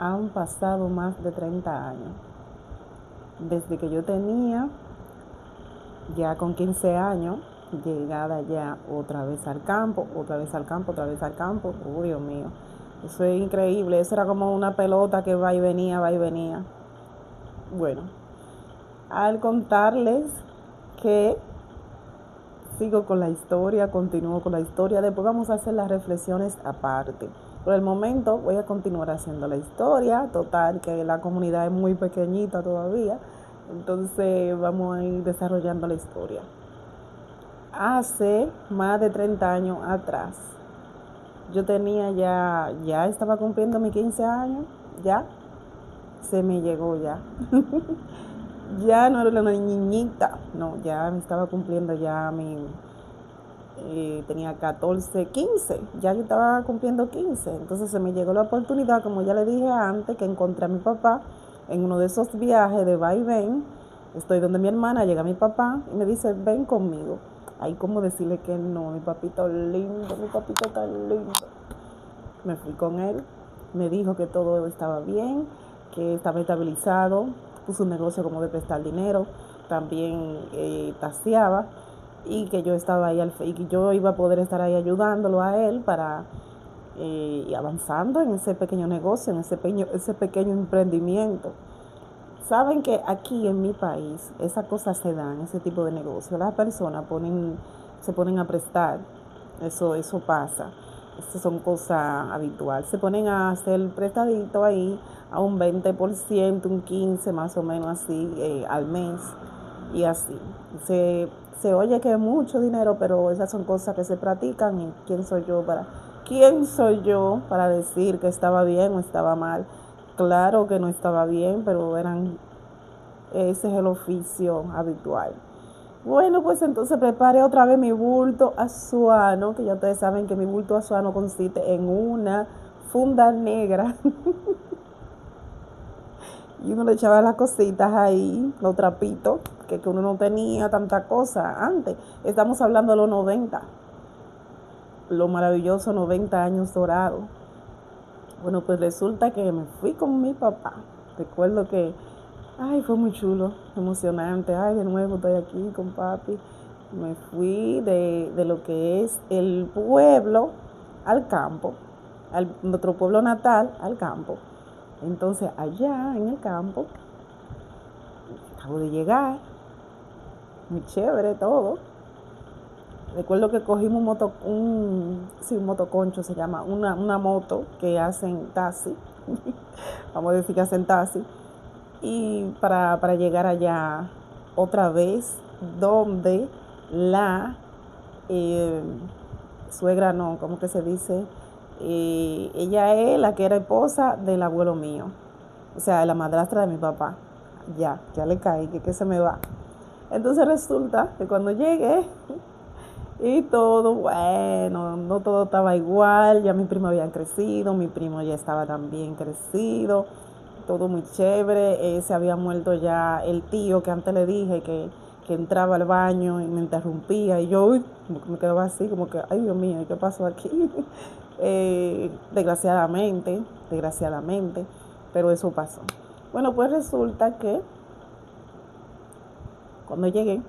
han pasado más de 30 años. Desde que yo tenía ya con 15 años, llegada ya otra vez al campo, otra vez al campo, otra vez al campo. Oh, Dios mío, eso es increíble. Eso era como una pelota que va y venía, va y venía. Bueno, al contarles que sigo con la historia, continúo con la historia, después vamos a hacer las reflexiones aparte. Por el momento voy a continuar haciendo la historia, total que la comunidad es muy pequeñita todavía, entonces vamos a ir desarrollando la historia. Hace más de 30 años atrás, yo tenía ya estaba cumpliendo mis 15 años, ya se me llegó ya. Ya no era una niñita, no, ya me estaba cumpliendo ya tenía 14, 15, ya yo estaba cumpliendo 15, entonces se me llegó la oportunidad, como ya le dije antes, que encontré a mi papá en uno de esos viajes de va y ven. Estoy donde mi hermana, llega mi papá y me dice, ven conmigo. Hay como decirle que no, mi papito lindo, mi papito tan lindo. Me fui con él, me dijo que todo estaba bien, que estaba estabilizado, puso un negocio como de prestar dinero, también taseaba, y que yo estaba ahí y que yo iba a poder estar ahí ayudándolo a él para y avanzando en ese pequeño negocio, en ese pequeño emprendimiento. Saben que aquí en mi país esas cosas se dan, ese tipo de negocio. Las personas se ponen a prestar, eso pasa. Esas son cosas habituales. Se ponen a hacer prestadito ahí a un 20%, un 15% más o menos así al mes y así. Se oye que es mucho dinero, pero esas son cosas que se practican y quién soy yo para decir que estaba bien o estaba mal. Claro que no estaba bien, pero ese es el oficio habitual. Bueno, pues entonces preparé otra vez mi bulto azuano, que ya ustedes saben que mi bulto azuano consiste en una funda negra y uno le echaba las cositas ahí, los trapitos, que uno no tenía tanta cosa antes. Estamos hablando de los 90, los maravillosos 90 años dorados. Bueno, pues resulta que me fui con mi papá. Recuerdo que, ay, fue muy chulo, emocionante. Ay, de nuevo estoy aquí con papi. Me fui de lo que es el pueblo al campo, nuestro pueblo natal al campo. Entonces, allá en el campo, acabo de llegar, muy chévere todo. Recuerdo que cogimos un motoconcho se llama, una moto que hacen taxi, vamos a decir que hacen taxi, y para llegar allá otra vez, donde la suegra, no, ¿cómo que se dice? Ella es la que era esposa del abuelo mío, o sea, la madrastra de mi papá. Ya le caí, que se me va. Entonces resulta que cuando llegué, y todo, bueno, no todo estaba igual, ya mi primo había crecido, mi primo ya estaba también crecido, todo muy chévere. Se había muerto ya el tío que antes le dije que entraba al baño y me interrumpía, y yo me quedaba así como que, ay Dios mío, ¿qué pasó aquí? Desgraciadamente, pero eso pasó. Bueno, pues resulta que cuando llegué,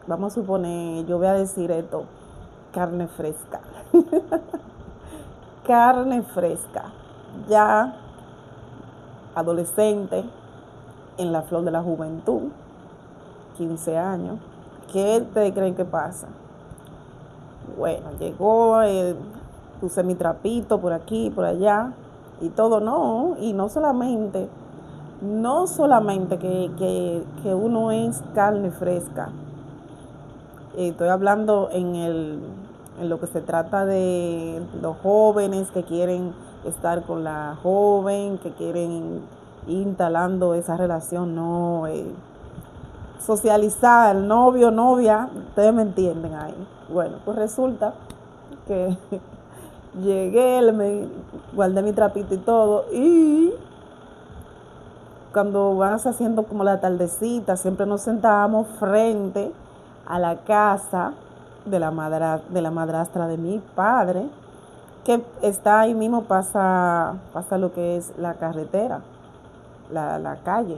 vamos a suponer, yo voy a decir esto, carne fresca. Carne fresca. Ya adolescente, en la flor de la juventud, 15 años. ¿Qué ustedes creen que pasa? Bueno, llegó, puse mi trapito por aquí, por allá, y todo, no, y no solamente que uno es carne fresca. Estoy hablando en lo que se trata de los jóvenes que quieren estar con la joven, que quieren ir instalando esa relación, no socializar, novio, novia, ustedes me entienden ahí. Bueno, pues resulta que llegué, me guardé mi trapito y todo, y cuando vas haciendo como la tardecita, siempre nos sentábamos frente a la casa de la madrastra de mi padre, que está ahí mismo, pasa lo que es la carretera, la calle.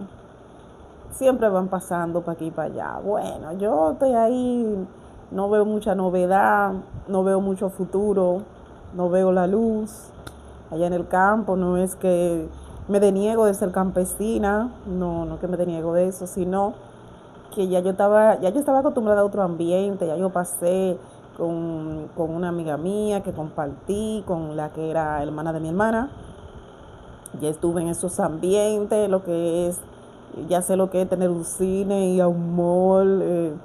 Siempre van pasando para aquí y para allá. Bueno, yo estoy ahí, no veo mucha novedad, no veo mucho futuro, no veo la luz. Allá en el campo no es que me deniego de ser campesina, no que me deniego de eso, sino que ya yo estaba acostumbrada a otro ambiente, ya yo pasé con una amiga mía que compartí, con la que era hermana de mi hermana. Ya estuve en esos ambientes, lo que es, ya sé lo que es tener un cine y a un mall.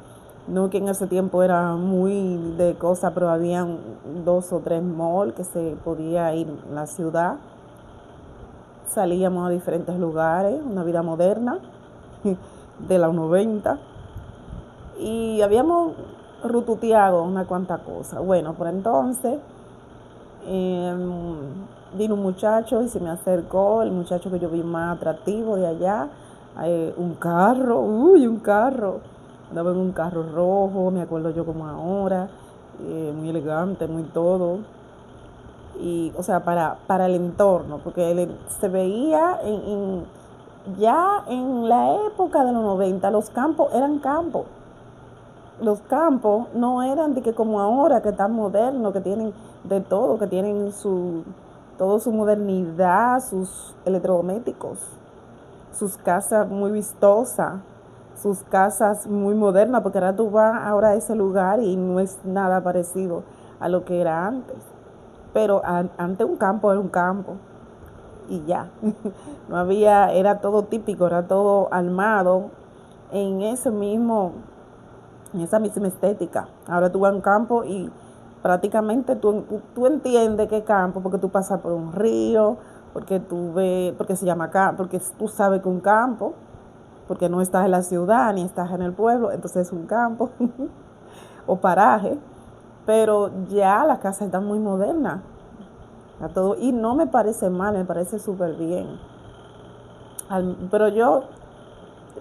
No que en ese tiempo era muy de cosas, pero habían 2 o 3 malls que se podía ir en la ciudad. Salíamos a diferentes lugares, una vida moderna de los 90. Y habíamos rututeado una cuanta cosa. Bueno, por entonces eh, vino un muchacho y se me acercó, el muchacho que yo vi más atractivo de allá, un carro, un carro, andaba en un carro rojo, me acuerdo yo como ahora, muy elegante, muy todo, y o sea, para el entorno, porque él se veía ya en la época de los 90 los campos eran campos. Los campos no eran de que como ahora que están modernos, que tienen de todo, que tienen todo su modernidad, sus electrodomésticos, sus casas muy vistosas, sus casas muy modernas, porque ahora tú vas ahora a ese lugar y no es nada parecido a lo que era antes. Pero antes un campo era un campo y ya. No había, era todo típico, era todo armado en ese mismo en esa misma estética. Ahora tú vas a un campo y prácticamente tú entiendes qué campo, porque tú pasas por un río, porque tú ves, porque se llama campo, porque tú sabes que un campo, porque no estás en la ciudad ni estás en el pueblo, entonces es un campo o paraje, pero ya las casas están muy modernas, a todo, y no me parece mal, me parece súper bien. Pero yo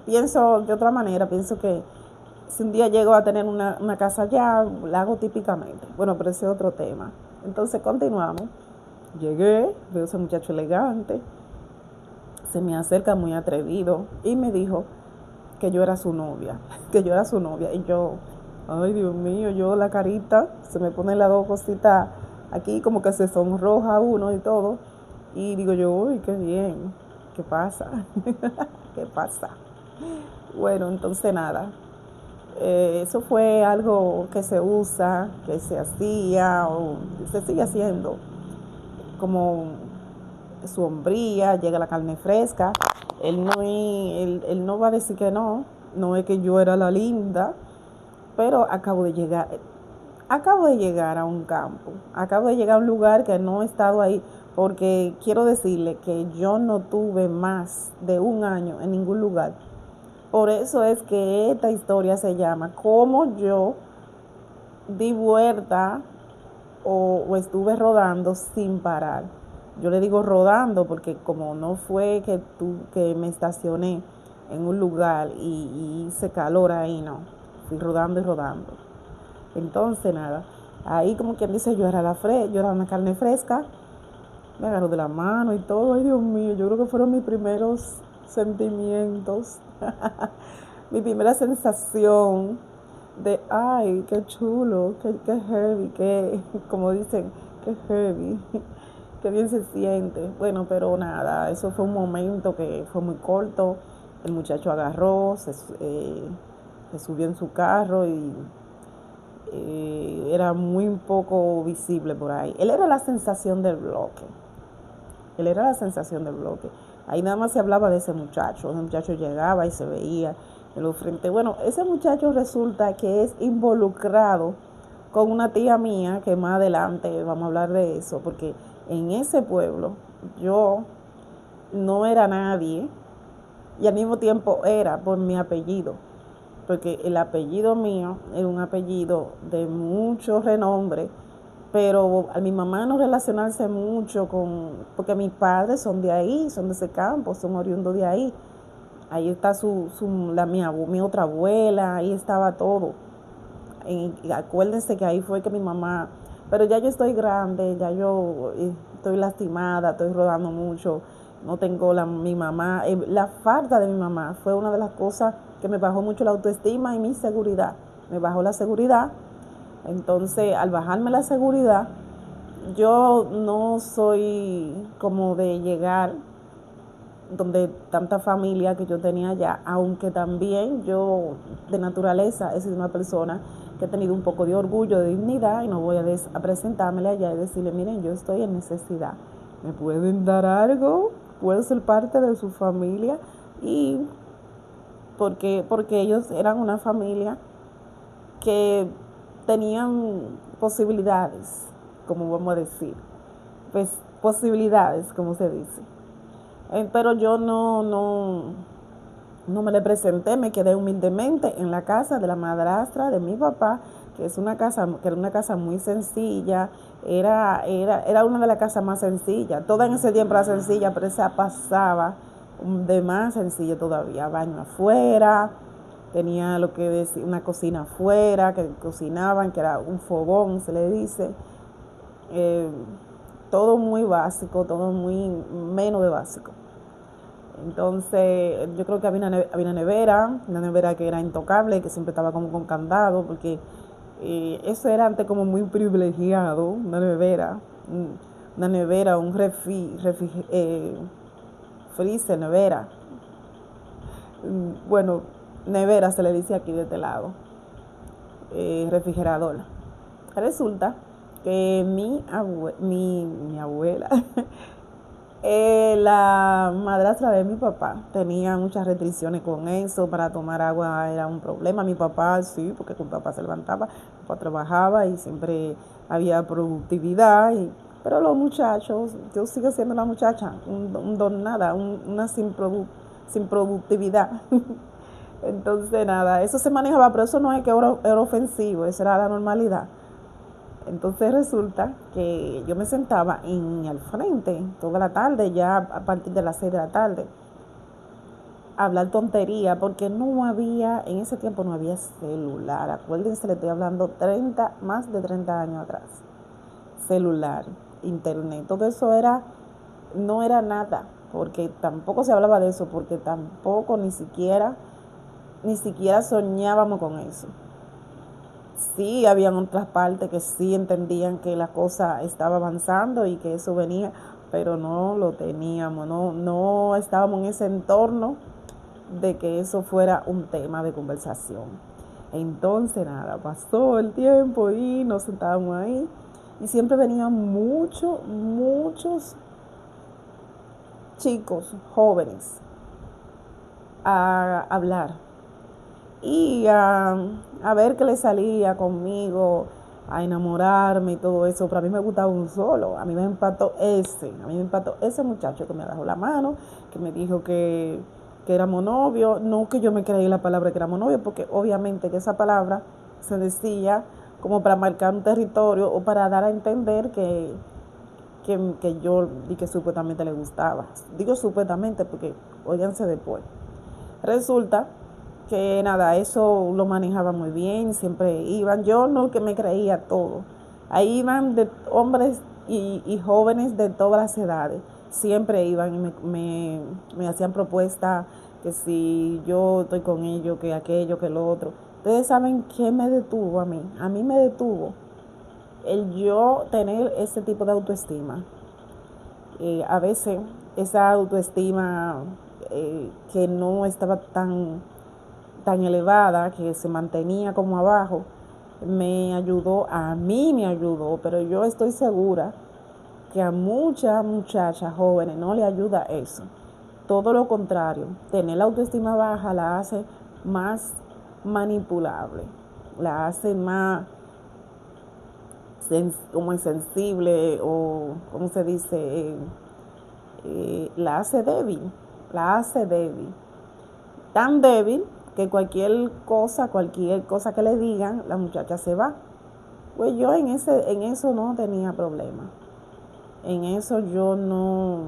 pienso de otra manera, pienso que si un día llego a tener una casa allá, la hago típicamente. Bueno, pero ese es otro tema. Entonces continuamos. Llegué, veo a ese muchacho elegante, se me acerca muy atrevido y me dijo que yo era su novia, que yo era su novia. Y yo, ay Dios mío, yo la carita, se me ponen las dos cositas aquí como que se sonroja uno y todo. Y digo yo, uy, qué bien, ¿qué pasa? ¿Qué pasa? Bueno, entonces nada, eso fue algo que se usa, que se hacía o se sigue haciendo, como su hombría, llega la carne fresca, él no va a decir que no, no es que yo era la linda, pero acabo de llegar a un campo, acabo de llegar a un lugar que no he estado ahí, porque quiero decirle que yo no tuve más de un año en ningún lugar. Por eso es que esta historia se llama Cómo yo di vuelta o estuve rodando sin parar. Yo le digo rodando porque como no fue que me estacioné en un lugar y hice calor ahí, no. Fui rodando y rodando. Entonces nada, ahí como quien dice yo era una carne fresca, me agarró de la mano y todo, ay Dios mío, yo creo que fueron mis primeros sentimientos, mi primera sensación de, ay, qué chulo, qué heavy, como dicen, qué heavy, qué bien se siente. Bueno, pero nada, eso fue un momento que fue muy corto, el muchacho agarró, se subió en su carro y era muy poco visible por ahí. Él era la sensación del bloque. Él era la sensación del bloque. Ahí nada más se hablaba de ese muchacho llegaba y se veía en los frentes. Bueno, ese muchacho resulta que es involucrado con una tía mía, que más adelante vamos a hablar de eso, porque en ese pueblo yo no era nadie y al mismo tiempo era por mi apellido, porque el apellido mío es un apellido de mucho renombre, pero a mi mamá no relacionarse mucho porque mis padres son de ahí, son de ese campo, son oriundos de ahí. Ahí está mi otra abuela, ahí estaba todo. Y acuérdense que ahí fue que mi mamá Pero ya yo estoy grande, ya yo estoy lastimada, estoy rodando mucho, no tengo mi mamá. La falta de mi mamá fue una de las cosas que me bajó mucho la autoestima y mi seguridad. Me bajó la seguridad. Entonces, al bajarme la seguridad, yo no soy como de llegar donde tanta familia que yo tenía allá, aunque también yo de naturaleza he sido una persona que he tenido un poco de orgullo, de dignidad, y no voy a presentármele allá y decirle, miren, yo estoy en necesidad, ¿me pueden dar algo? ¿Puedo ser parte de su familia? Y porque ellos eran una familia que tenían posibilidades, como vamos a decir, pues posibilidades, como se dice. Pero yo no me le presenté, me quedé humildemente en la casa de la madrastra de mi papá, que era una casa muy sencilla, era una de las casas más sencillas, toda en ese tiempo era sencilla, pero esa pasaba de más sencilla todavía, baño afuera, tenía lo que decir, una cocina afuera, que cocinaban, que era un fogón, se le dice, eh, todo muy básico, todo muy menos de básico. Entonces, yo creo que había una nevera que era intocable, que siempre estaba como con candado, porque eso era antes como muy privilegiado, una nevera, un freezer, nevera. Bueno, nevera se le dice aquí de este lado, refrigerador. Resulta que mi abuela la madrastra de mi papá tenía muchas restricciones con eso, para tomar agua era un problema. Mi papá sí, porque mi papá se levantaba, mi papá trabajaba y siempre había productividad. Pero los muchachos, yo sigo siendo la muchacha, un don nada, una sin productividad. Entonces nada, eso se manejaba, pero eso no es que era ofensivo, eso era la normalidad. Entonces resulta que yo me sentaba en el frente toda la tarde, ya a partir de las 6 de la tarde, a hablar tontería, porque en ese tiempo no había celular. Acuérdense, le estoy hablando más de 30 años atrás. Celular, internet, todo eso no era nada, porque tampoco se hablaba de eso, porque tampoco ni siquiera soñábamos con eso. Sí, habían otras partes que sí entendían que la cosa estaba avanzando y que eso venía, pero no lo teníamos, no estábamos en ese entorno de que eso fuera un tema de conversación. Entonces nada, pasó el tiempo y nos sentábamos ahí y siempre venían muchos chicos jóvenes a hablar y a ver qué le salía conmigo, a enamorarme y todo eso. Pero a mí me gustaba un solo, a mí me empató ese muchacho que me bajó la mano, que me dijo que éramos novios. No que yo me creí la palabra que éramos novios, porque obviamente que esa palabra se decía como para marcar un territorio o para dar a entender que yo y que supuestamente le gustaba. Digo supuestamente porque óiganse después. Resulta que nada, eso lo manejaba muy bien, siempre iban, yo no que me creía todo, ahí iban de hombres y jóvenes de todas las edades, siempre iban y me hacían propuestas, que si yo estoy con ellos, que aquello, que lo otro. Ustedes saben qué me detuvo a mí me detuvo el yo tener ese tipo de autoestima. A veces esa autoestima que no estaba tan elevada, que se mantenía como abajo, a mí me ayudó, pero yo estoy segura que a muchas muchachas jóvenes no le ayuda eso. Todo lo contrario, tener la autoestima baja la hace más manipulable, la hace más como insensible, o como se dice, la hace débil, tan débil que cualquier cosa que le digan, la muchacha se va. Pues yo en eso no tenía problema. En eso yo no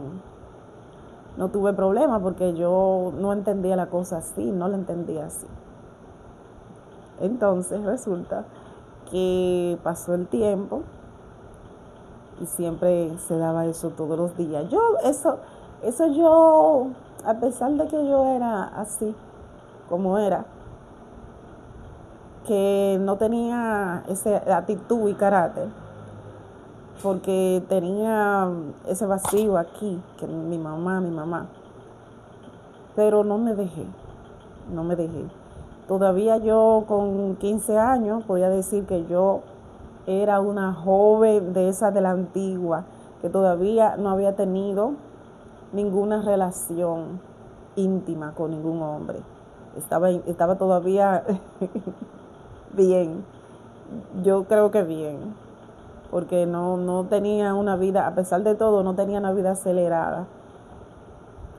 tuve problema, porque yo no entendía la cosa así, no la entendía así. Entonces resulta que pasó el tiempo y siempre se daba eso todos los días. Eso yo, a pesar de que yo era así como era, que no tenía esa actitud y carácter, porque tenía ese vacío aquí, que mi mamá, pero no me dejé. Todavía yo con 15 años podía decir que yo era una joven de esa de la antigua, que todavía no había tenido ninguna relación íntima con ningún hombre. Estaba todavía bien, yo creo que bien, porque no tenía una vida, a pesar de todo, no tenía una vida acelerada.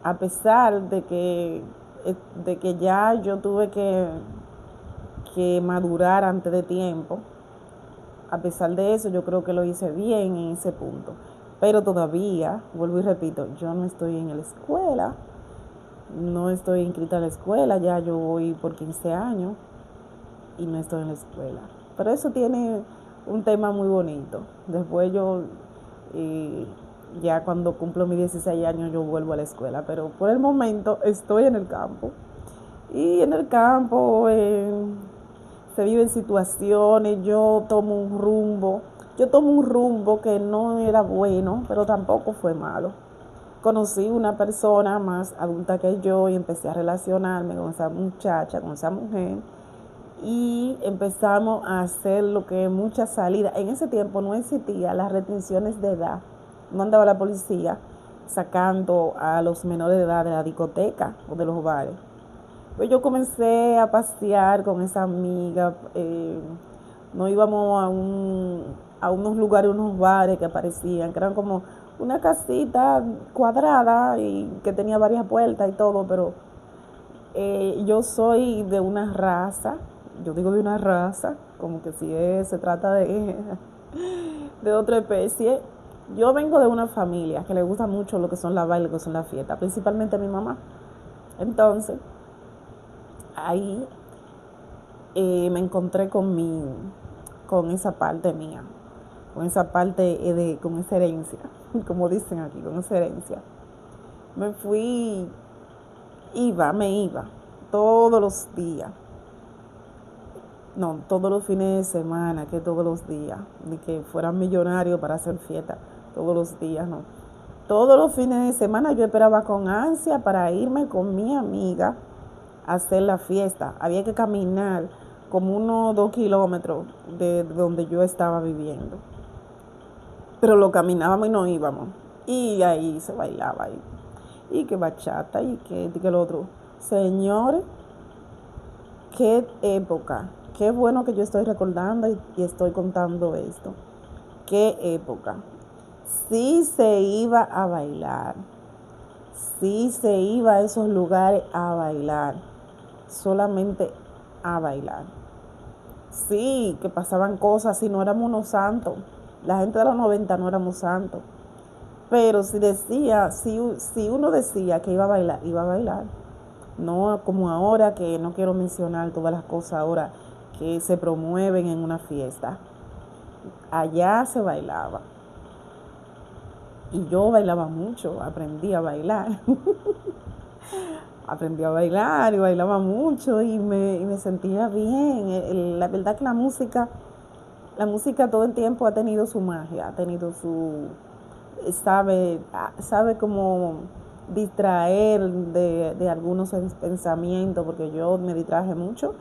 A pesar de que ya yo tuve que madurar antes de tiempo, a pesar de eso, yo creo que lo hice bien en ese punto. Pero todavía, vuelvo y repito, yo no estoy en la escuela, no estoy inscrita en la escuela, ya yo voy por 15 años y no estoy en la escuela. Pero eso tiene un tema muy bonito. Después yo, ya cuando cumplo mis 16 años, yo vuelvo a la escuela. Pero por el momento estoy en el campo. Y en el campo se viven situaciones, yo tomo un rumbo que no era bueno, pero tampoco fue malo. Conocí una persona más adulta que yo y empecé a relacionarme con esa muchacha, con esa mujer, y empezamos a hacer lo que muchas salidas. En ese tiempo no existían las restricciones de edad, no andaba la policía sacando a los menores de edad de la discoteca o de los bares. Pues yo comencé a pasear con esa amiga, nos íbamos a unos lugares, unos bares que aparecían, que eran como una casita cuadrada y que tenía varias puertas y todo, pero yo soy de una raza, yo digo de una raza, como que si se trata de otra especie. Yo vengo de una familia que le gusta mucho lo que son las bailes, lo que son las fiestas, principalmente a mi mamá. Entonces, ahí me encontré con esa parte mía, con esa parte con esa herencia, como dicen aquí, con esa herencia. Me fui, me iba todos los días, no, todos los fines de semana, que todos los días, ni que fuera millonario para hacer fiesta, todos los días, no. Todos los fines de semana yo esperaba con ansia para irme con mi amiga a hacer la fiesta. Había que caminar como unos 2 kilómetros de donde yo estaba viviendo. Pero lo caminábamos y nos íbamos. Y ahí se bailaba. Y que bachata y que lo otro. Señores, qué época. Qué bueno que yo estoy recordando y estoy contando esto. Qué época. Sí se iba a bailar. Sí se iba a esos lugares a bailar. Solamente a bailar. Sí, que pasaban cosas, si no éramos unos santos. La gente de los 90 no éramos santos. Pero si uno decía que iba a bailar, iba a bailar. No como ahora, que no quiero mencionar todas las cosas ahora que se promueven en una fiesta. Allá se bailaba. Y yo bailaba mucho, aprendí a bailar. Aprendí a bailar y bailaba mucho y me sentía bien. La verdad que la música todo el tiempo ha tenido su magia, ha tenido sabe cómo distraer de algunos pensamientos, porque yo me distraje mucho,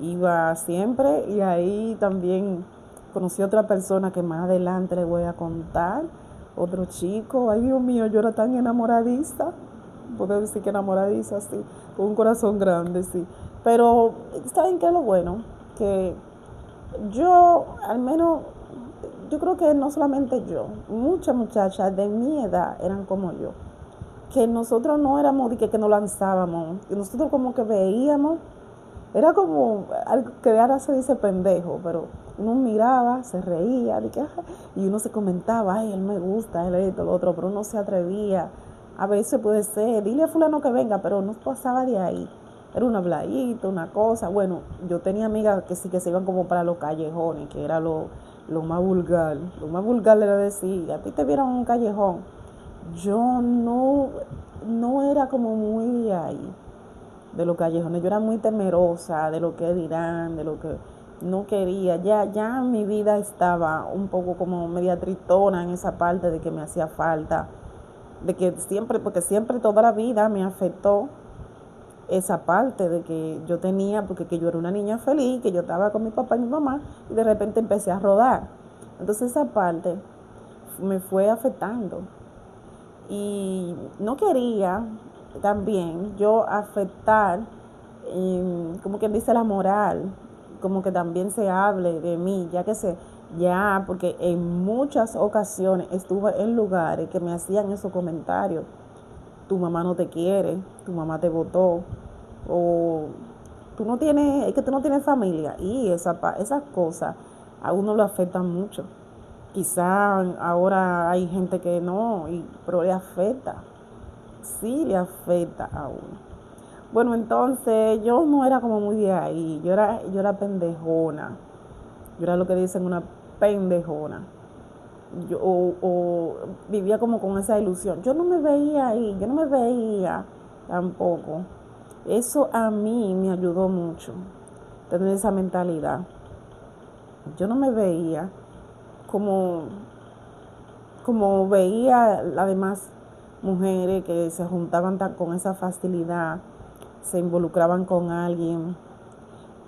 iba siempre, y ahí también conocí a otra persona que más adelante le voy a contar, otro chico. Ay, Dios mío, yo era tan enamoradiza, puedo decir que enamoradiza, sí, con un corazón grande, sí. Pero, ¿saben qué es lo bueno? Que yo, al menos, yo creo que no solamente yo, muchas muchachas de mi edad eran como yo. Que nosotros no éramos de que nos lanzábamos, que nosotros como que veíamos, era como algo que ahora se dice pendejo, pero uno miraba, se reía, y uno se comentaba, ay, él me gusta, él esto, lo otro, pero uno se atrevía. A veces puede ser, dile a fulano que venga, pero no pasaba de ahí. Era una habladita, una cosa. Bueno, yo tenía amigas que sí que se iban como para los callejones, que era Lo más vulgar era decir, a ti te vieron en un callejón. Yo no era como muy ahí de los callejones. Yo era muy temerosa de lo que dirán, de lo que no quería. Ya mi vida estaba un poco como media tritona en esa parte de que me hacía falta, de que siempre, porque siempre toda la vida me afectó esa parte de que yo tenía, porque que yo era una niña feliz, que yo estaba con mi papá y mi mamá, y de repente empecé a rodar. Entonces esa parte me fue afectando. Y no quería también yo afectar, como quien dice, la moral, como que también se hable de mí, ya, porque en muchas ocasiones estuve en lugares que me hacían esos comentarios. Tu mamá no te quiere, tu mamá te votó, o es que tú no tienes familia, y esas cosas a uno lo afectan mucho. Quizá ahora hay gente que no, pero le afecta, sí le afecta a uno. Bueno, entonces yo no era como muy de ahí, yo era pendejona, yo era lo que dicen una pendejona. O vivía como con esa ilusión. Yo no me veía ahí, yo no me veía tampoco. Eso a mí me ayudó mucho, tener esa mentalidad. Yo no me veía como, como veía las demás mujeres que se juntaban con esa facilidad, se involucraban con alguien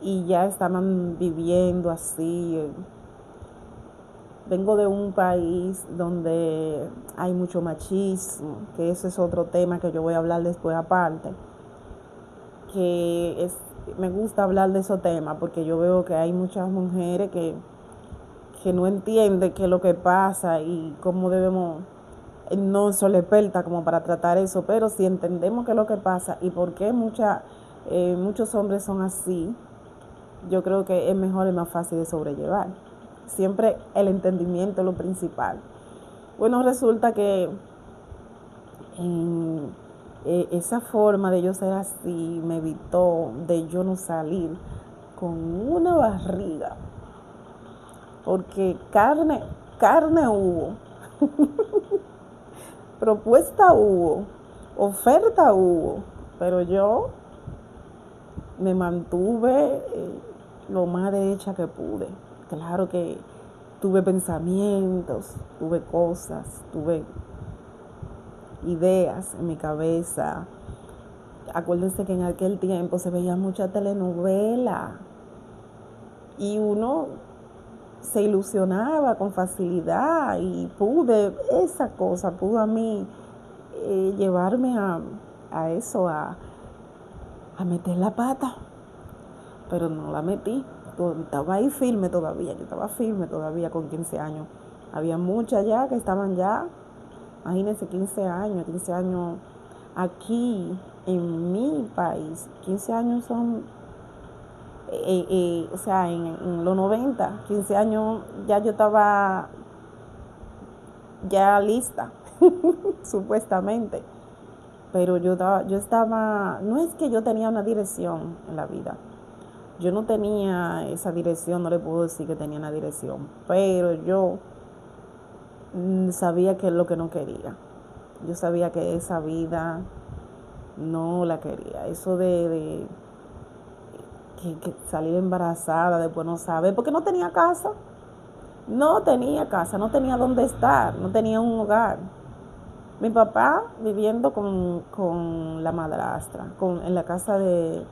y ya estaban viviendo así. Vengo de un país donde hay mucho machismo, que ese es otro tema que yo voy a hablar después aparte, me gusta hablar de esos temas porque yo veo que hay muchas mujeres que no entienden qué es lo que pasa y cómo debemos, no son expertas como para tratar eso, pero si entendemos qué es lo que pasa y por qué muchos hombres son así, yo creo que es mejor y más fácil de sobrellevar. Siempre el entendimiento es lo principal. Bueno, resulta que esa forma de yo ser así me evitó de yo no salir con una barriga, porque carne hubo, propuesta hubo, oferta hubo, pero yo me mantuve lo más derecha que pude. Claro que tuve pensamientos, tuve cosas, tuve ideas en mi cabeza. Acuérdense que en aquel tiempo se veía mucha telenovela y uno se ilusionaba con facilidad y pudo a mí llevarme a eso, a meter la pata, pero no la metí. Estaba ahí firme todavía, yo estaba firme todavía con 15 años. Había muchas ya que estaban ya, imagínense, 15 años aquí en mi país, 15 años son, o sea, en los 90, 15 años ya yo estaba ya lista, supuestamente. Pero yo estaba, no es que yo tenía una dirección en la vida. Yo no tenía esa dirección, no le puedo decir que tenía una dirección, pero yo sabía que es lo que no quería. Yo sabía que esa vida no la quería. Eso de que salir embarazada, después no saber, porque no tenía casa. No tenía casa, no tenía dónde estar, no tenía un hogar. Mi papá viviendo con la madrastra, en la casa de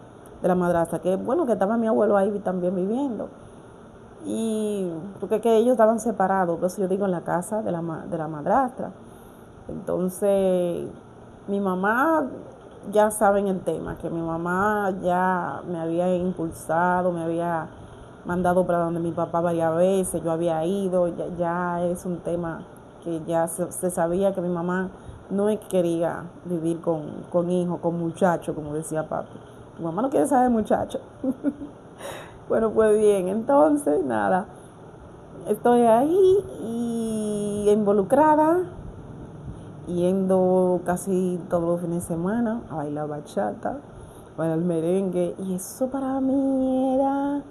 la madrastra, que bueno, que estaba mi abuelo ahí también viviendo. Y porque que ellos estaban separados, por eso yo digo en la casa de la madrastra. Entonces, mi mamá, ya saben el tema, que mi mamá ya me había impulsado, me había mandado para donde mi papá varias veces, yo había ido, ya es un tema que ya se sabía que mi mamá no quería vivir con hijos, con muchachos, como decía papi. Mi mamá no quiere saber de muchachos. Bueno, pues bien, entonces, nada, estoy ahí y involucrada, yendo casi todos los fines de semana a bailar bachata, a bailar merengue, y eso para mí era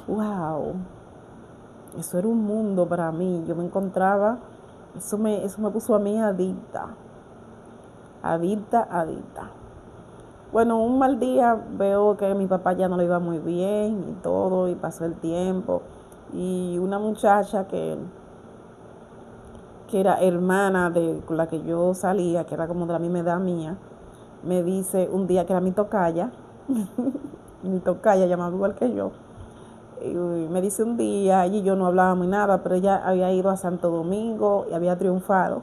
wow. Eso era un mundo para mí. Yo me encontraba, eso me puso a mí adicta, adicta, adicta. Bueno, un mal día veo que mi papá ya no le iba muy bien y todo, y pasó el tiempo. Y una muchacha que era hermana de con la que yo salía, que era como de la misma edad mía, me dice un día que era mi tocaya llamaba igual que yo, y me dice un día, ella y yo no hablábamos ni nada, pero ella había ido a Santo Domingo y había triunfado.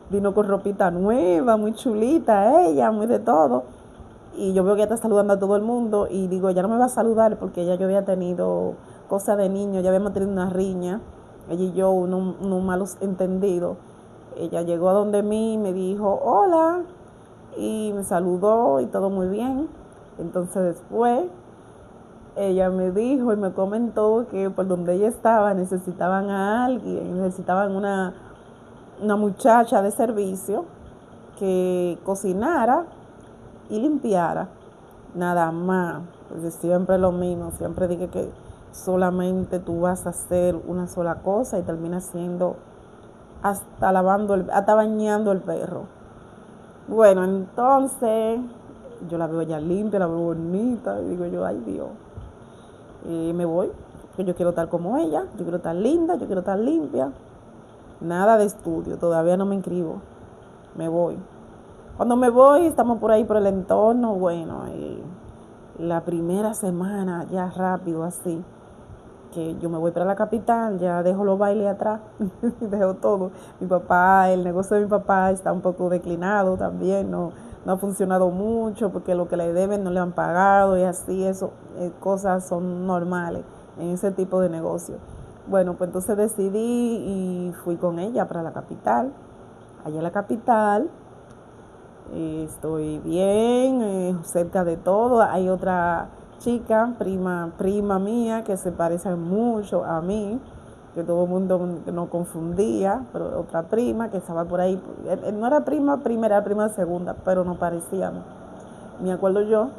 Vino con ropita nueva, muy chulita ella, muy de todo. Y yo veo que ella está saludando a todo el mundo y digo, ella no me va a saludar porque ella yo había tenido cosas de niño, ya habíamos tenido una riña, ella y yo, unos malos entendidos. Ella llegó a donde mí, me dijo, hola, y me saludó y todo muy bien. Entonces después ella me dijo y me comentó que por donde ella estaba necesitaban a alguien, necesitaban una muchacha de servicio que cocinara y limpiara, nada más. Porque siempre lo mismo, siempre dije que solamente tú vas a hacer una sola cosa y terminas siendo hasta bañando el perro. Bueno, entonces yo la veo ya limpia, la veo bonita, y digo yo, ay Dios, y me voy, que yo quiero estar como ella, yo quiero estar linda, yo quiero estar limpia. Nada de estudio, todavía no me inscribo, me voy. Cuando me voy, estamos por ahí por el entorno, bueno, la primera semana, ya rápido así, que yo me voy para la capital, ya dejo los bailes atrás, dejo todo. Mi papá, el negocio de mi papá está un poco declinado también, no ha funcionado mucho porque lo que le deben no le han pagado y así, eso, cosas son normales en ese tipo de negocio. Bueno, pues entonces decidí y fui con ella para la capital. Allá en la capital estoy bien, cerca de todo. Hay otra chica, prima mía, que se parece mucho a mí, que todo el mundo nos confundía, pero otra prima que estaba por ahí, no era prima primera, era prima segunda, pero nos parecíamos. Me acuerdo yo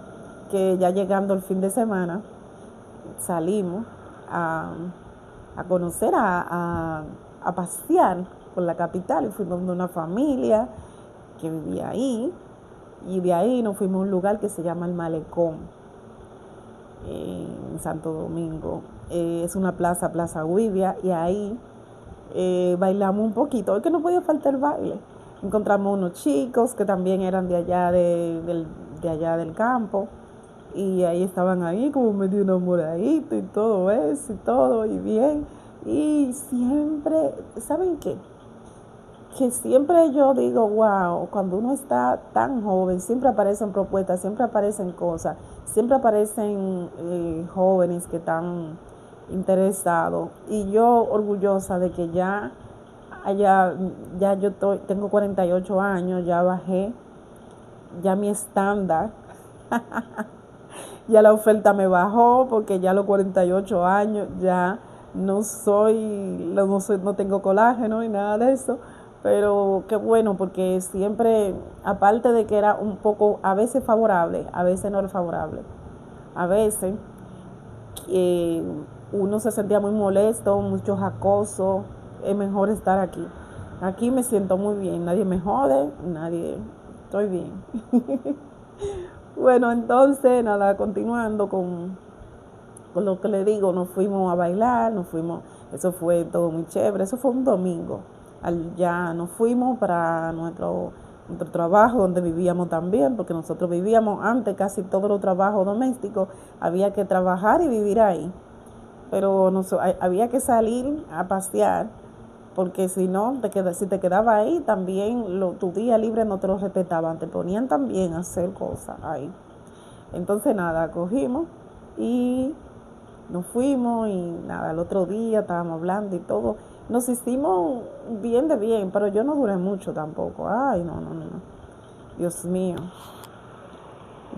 que ya llegando el fin de semana salimos a, a conocer, a pasear por la capital y fuimos de una familia que vivía ahí, y de ahí nos fuimos a un lugar que se llama el Malecón, en Santo Domingo. Es una Plaza Guivia, y ahí bailamos un poquito. Es que no podía faltar el baile. Encontramos unos chicos que también eran de allá del campo, y ahí estaban ahí como medio enamoraditos y todo eso y todo, y bien. Y siempre, ¿saben qué? Que siempre yo digo, wow, cuando uno está tan joven, siempre aparecen propuestas, siempre aparecen cosas, siempre aparecen jóvenes que están interesados. Y yo orgullosa de que allá, ya tengo 48 años, ya bajé, ya mi estándar, ya la oferta me bajó porque ya a los 48 años ya no tengo colágeno ni nada de eso. Pero qué bueno, porque siempre, aparte de que era un poco, a veces favorable, a veces no era favorable, a veces eh, uno se sentía muy molesto, muchos acosos, es mejor estar aquí. Aquí me siento muy bien, nadie me jode, estoy bien. Bueno, entonces, nada, continuando con lo que le digo, nos fuimos a bailar, eso fue todo muy chévere, eso fue un domingo. Ya nos fuimos para nuestro trabajo donde vivíamos también, porque nosotros vivíamos antes casi todos los trabajos domésticos, había que trabajar y vivir ahí, pero había que salir a pasear, porque si no, si te quedabas ahí, también tu día libre no te lo respetaban, te ponían también a hacer cosas ahí. Entonces nada, cogimos y nos fuimos, y nada, el otro día estábamos hablando y todo. Nos hicimos bien de bien, pero yo no duré mucho tampoco. Ay, no. Dios mío.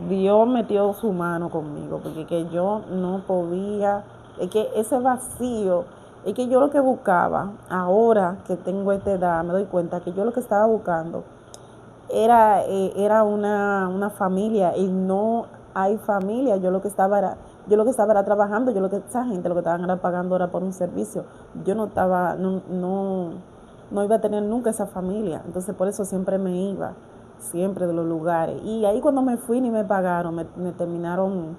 Dios metió su mano conmigo, porque que yo no podía, es que ese vacío, es que yo lo que buscaba, ahora que tengo esta edad, me doy cuenta que yo lo que estaba buscando era una familia, y no hay familia. Yo lo que estaba era Yo lo que estaba era trabajando, esa gente lo que estaban era pagando era por un servicio. Yo no estaba, no iba a tener nunca esa familia. Entonces por eso siempre me iba, siempre de los lugares. Y ahí cuando me fui ni me pagaron, me terminaron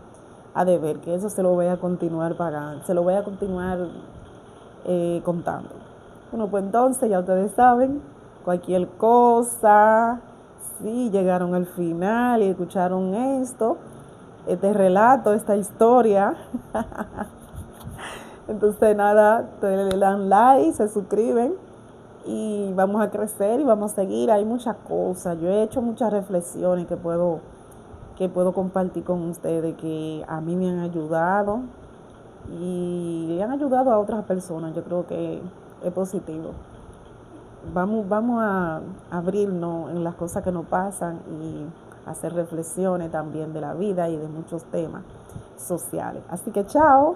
a deber, que eso se lo voy a continuar pagando, se lo voy a continuar contando. Bueno, pues entonces ya ustedes saben, cualquier cosa, si llegaron al final y escucharon esto, este relato, esta historia, entonces nada, le dan like, se suscriben y vamos a crecer y vamos a seguir. Hay muchas cosas, yo he hecho muchas reflexiones que puedo compartir con ustedes que a mí me han ayudado y le han ayudado a otras personas. Yo creo que es positivo. Vamos a abrirnos en las cosas que nos pasan y hacer reflexiones también de la vida y de muchos temas sociales. Así que chao.